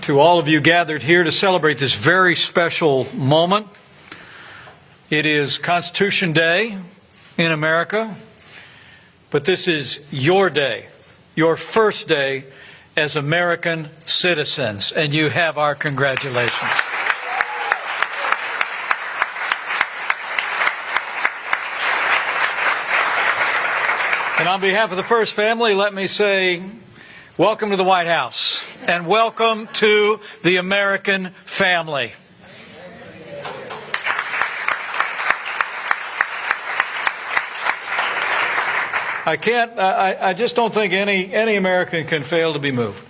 to all of you gathered here to celebrate this very special moment. It is Constitution Day in America, but this is your day, your first day as American citizens, and you have our congratulations. And on behalf of the First Family, let me say, welcome to the White House, and welcome to the American family. I just don't think any American can fail to be moved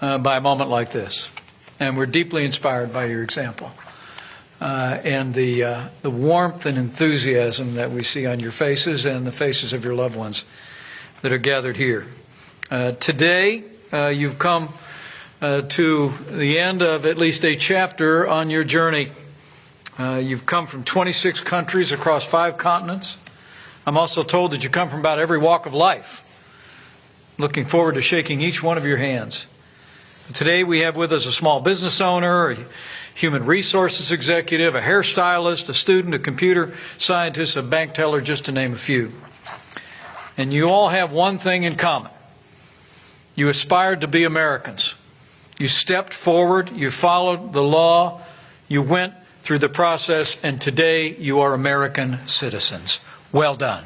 by a moment like this. And we're deeply inspired by your example. And the warmth and enthusiasm that we see on your faces and the faces of your loved ones that are gathered here. Today, you've come to the end of at least a chapter on your journey. You've come from 26 countries across 5 continents. I'm also told that you come from about every walk of life. Looking forward to shaking each one of your hands. Today we have with us a small business owner, a human resources executive, a hairstylist, a student, a computer scientist, a bank teller, just to name a few. And you all have one thing in common. You aspired to be Americans. You stepped forward, you followed the law, you went through the process, and today you are American citizens. Well done.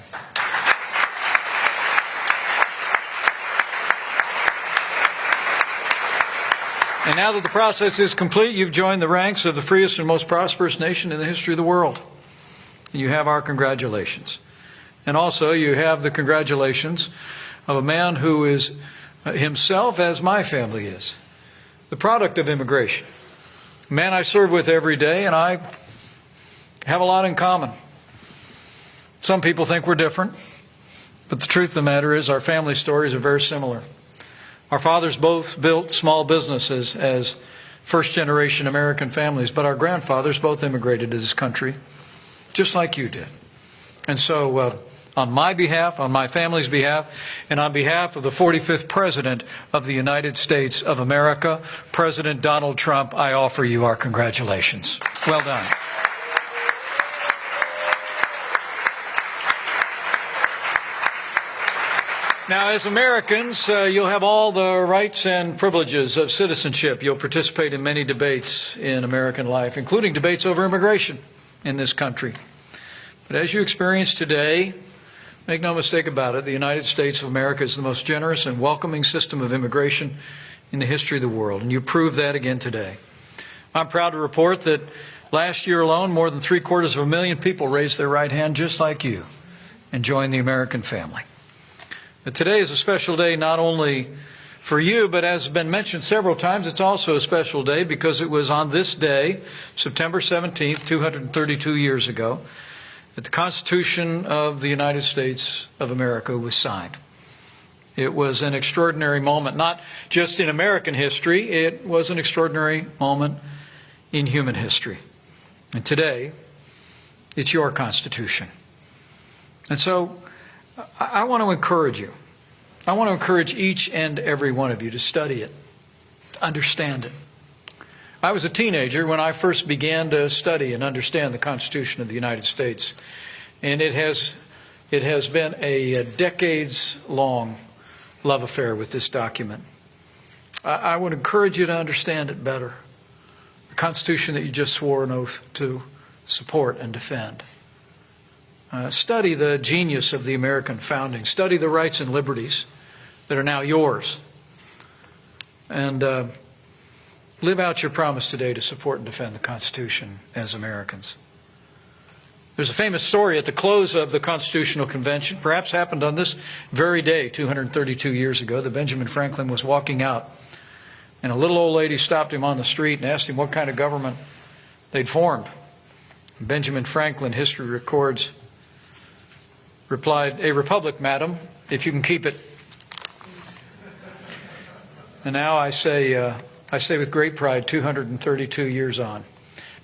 And now that the process is complete, you've joined the ranks of the freest and most prosperous nation in the history of the world. You have our congratulations. And also you have the congratulations of a man who is himself, as my family is, the product of immigration. A man I serve with every day, and I have a lot in common. Some people think we're different, but the truth of the matter is our family stories are very similar. Our fathers both built small businesses as first-generation American families, but our grandfathers both immigrated to this country, just like you did. And so, on my behalf, on my family's behalf, and on behalf of the 45th President of the United States of America, President Donald Trump, I offer you our congratulations. Well done. Now, as Americans, you'll have all the rights and privileges of citizenship. You'll participate in many debates in American life, including debates over immigration in this country. But as you experience today, make no mistake about it, the United States of America is the most generous and welcoming system of immigration in the history of the world, and you proved that again today. I'm proud to report that last year alone, more than 750,000 people raised their right hand just like you and joined the American family. But today is a special day not only for you, but as has been mentioned several times, it's also a special day because it was on this day, September 17th, 232 years ago, that the Constitution of the United States of America was signed. It was an extraordinary moment, not just in American history, it was an extraordinary moment in human history. And today, it's your Constitution. And so, I want to encourage you. I want to encourage each and every one of you to study it, to understand it. I was a teenager when I first began to study and understand the Constitution of the United States. And it has been a decades-long love affair with this document. I would encourage you to understand it better. The Constitution that you just swore an oath to support and defend. Study the genius of the American founding. Study the rights and liberties that are now yours. And live out your promise today to support and defend the Constitution as Americans. There's a famous story at the close of the Constitutional Convention, perhaps happened on this very day 232 years ago, that Benjamin Franklin was walking out, and a little old lady stopped him on the street and asked him what kind of government they'd formed. Benjamin Franklin, history records, replied, "A republic, madam, if you can keep it." And now I say with great pride, 232 years on,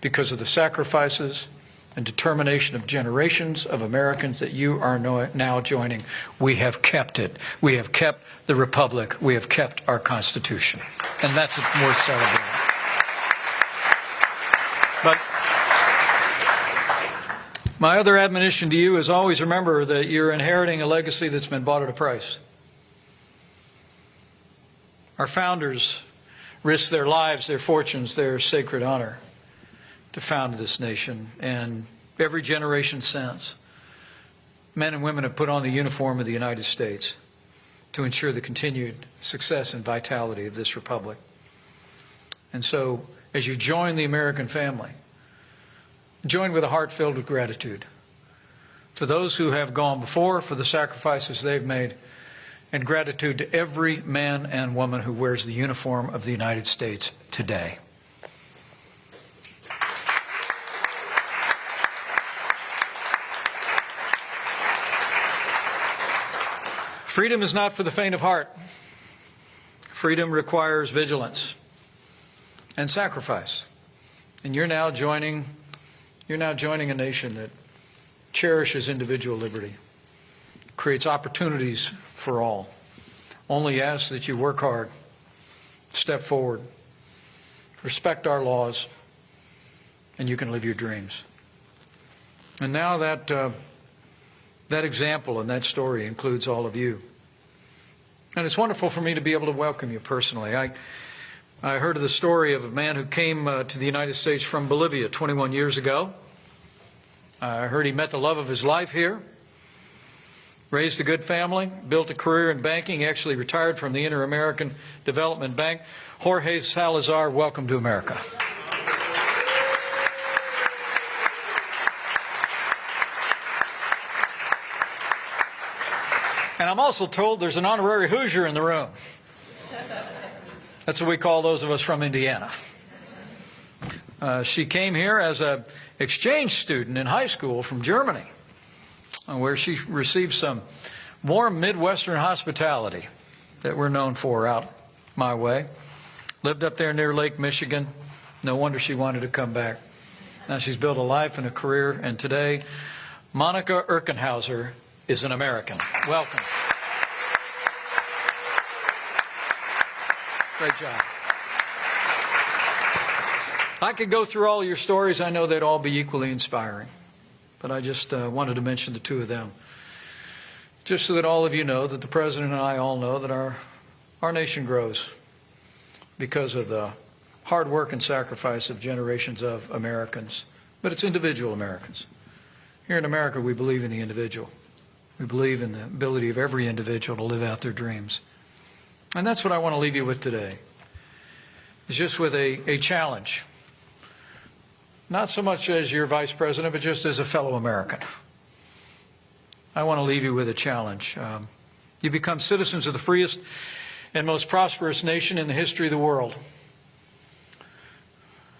because of the sacrifices and determination of generations of Americans that you are now joining. We have kept it. We have kept the Republic. We have kept our Constitution. And that's worth celebrating. But my other admonition to you is always remember that you're inheriting a legacy that's been bought at a price. Our founders risked their lives, their fortunes, their sacred honor to found this nation, and every generation since, men and women have put on the uniform of the United States to ensure the continued success and vitality of this republic. And so, as you join the American family, join with a heart filled with gratitude for those who have gone before, for the sacrifices they've made, and gratitude to every man and woman who wears the uniform of the United States today. Freedom is not for the faint of heart. Freedom requires vigilance and sacrifice. And you're now joining a nation that cherishes individual liberty, creates opportunities for all. Only ask that you work hard, step forward, respect our laws, and you can live your dreams. And now that example and that story includes all of you. And it's wonderful for me to be able to welcome you personally. I heard of the story of a man who came to the United States from Bolivia 21 years ago. I heard he met the love of his life here, raised a good family, built a career in banking, actually retired from the Inter-American Development Bank. Jorge Salazar, welcome to America. And I'm also told there's an honorary Hoosier in the room. That's what we call those of us from Indiana. She came here as an exchange student in high school from Germany, where she received some warm Midwestern hospitality that we're known for out my way. Lived up there near Lake Michigan. No wonder she wanted to come back. Now she's built a life and a career, and today, Monica Erkenhauser is an American. Welcome. Great job. I could go through all your stories. I know they'd all be equally inspiring. But I just wanted to mention the two of them, just so that all of you know, that the President and I all know that our nation grows because of the hard work and sacrifice of generations of Americans. But it's individual Americans. Here in America, we believe in the individual. We believe in the ability of every individual to live out their dreams. And that's what I want to leave you with today. It's just with a challenge. Not so much as your vice president, but just as a fellow American. I want to leave you with a challenge. You become citizens of the freest and most prosperous nation in the history of the world.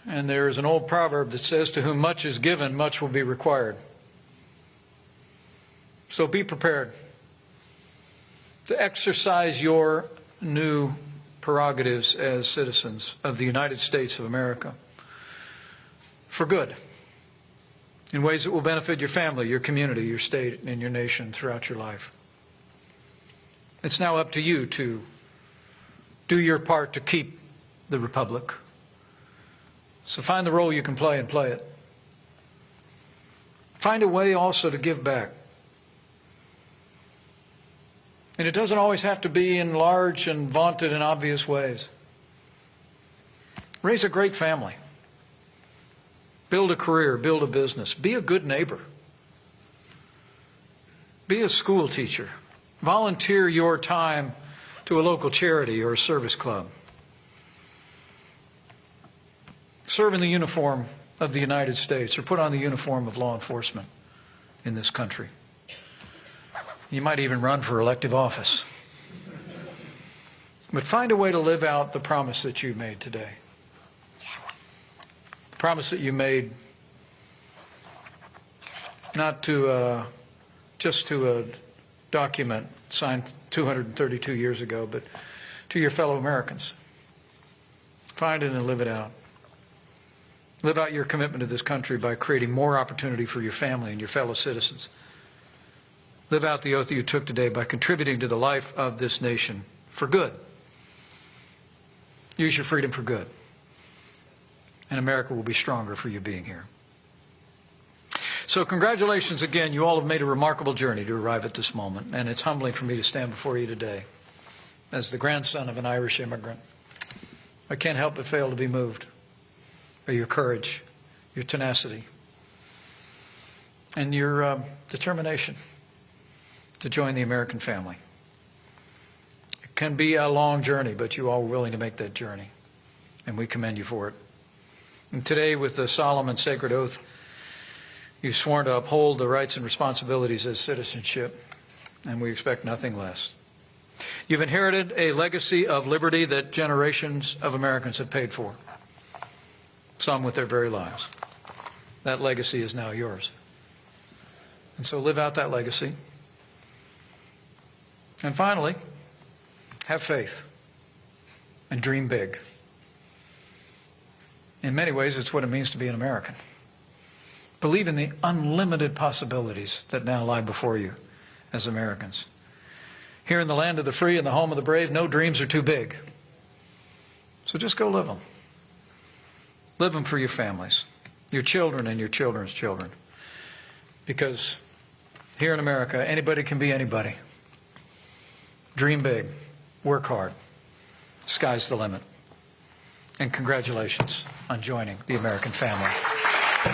And there is an old proverb that says, to whom much is given, much will be required. So be prepared to exercise your new prerogatives as citizens of the United States of America for good, in ways that will benefit your family, your community, your state, and your nation throughout your life. It's now up to you to do your part to keep the Republic. So find the role you can play and play it. Find a way also to give back. And it doesn't always have to be in large and vaunted and obvious ways. Raise a great family. Build a career, build a business. Be a good neighbor. Be a school teacher. Volunteer your time to a local charity or a service club. Serve in the uniform of the United States, or put on the uniform of law enforcement in this country. You might even run for elective office. But find a way to live out the promise that you made today. The promise that you made not to just to a document signed 232 years ago, but to your fellow Americans. Find it and live it out. Live out your commitment to this country by creating more opportunity for your family and your fellow citizens. Live out the oath that you took today by contributing to the life of this nation for good. Use your freedom for good. And America will be stronger for you being here. So congratulations again. You all have made a remarkable journey to arrive at this moment. And it's humbling for me to stand before you today as the grandson of an Irish immigrant. I can't help but fail to be moved by your courage, your tenacity, and your determination to join the American family. It can be a long journey, but you all were willing to make that journey, and we commend you for it. And today, with the solemn and sacred oath, you've sworn to uphold the rights and responsibilities as citizenship, and we expect nothing less. You've inherited a legacy of liberty that generations of Americans have paid for, some with their very lives. That legacy is now yours. And so live out that legacy. And finally, have faith and dream big. In many ways, it's what it means to be an American. Believe in the unlimited possibilities that now lie before you as Americans. Here in the land of the free and the home of the brave, no dreams are too big. So just go live them. Live them for your families, your children and your children's children. Because here in America, anybody can be anybody. Dream big. Work hard. Sky's the limit. And congratulations on joining the American family.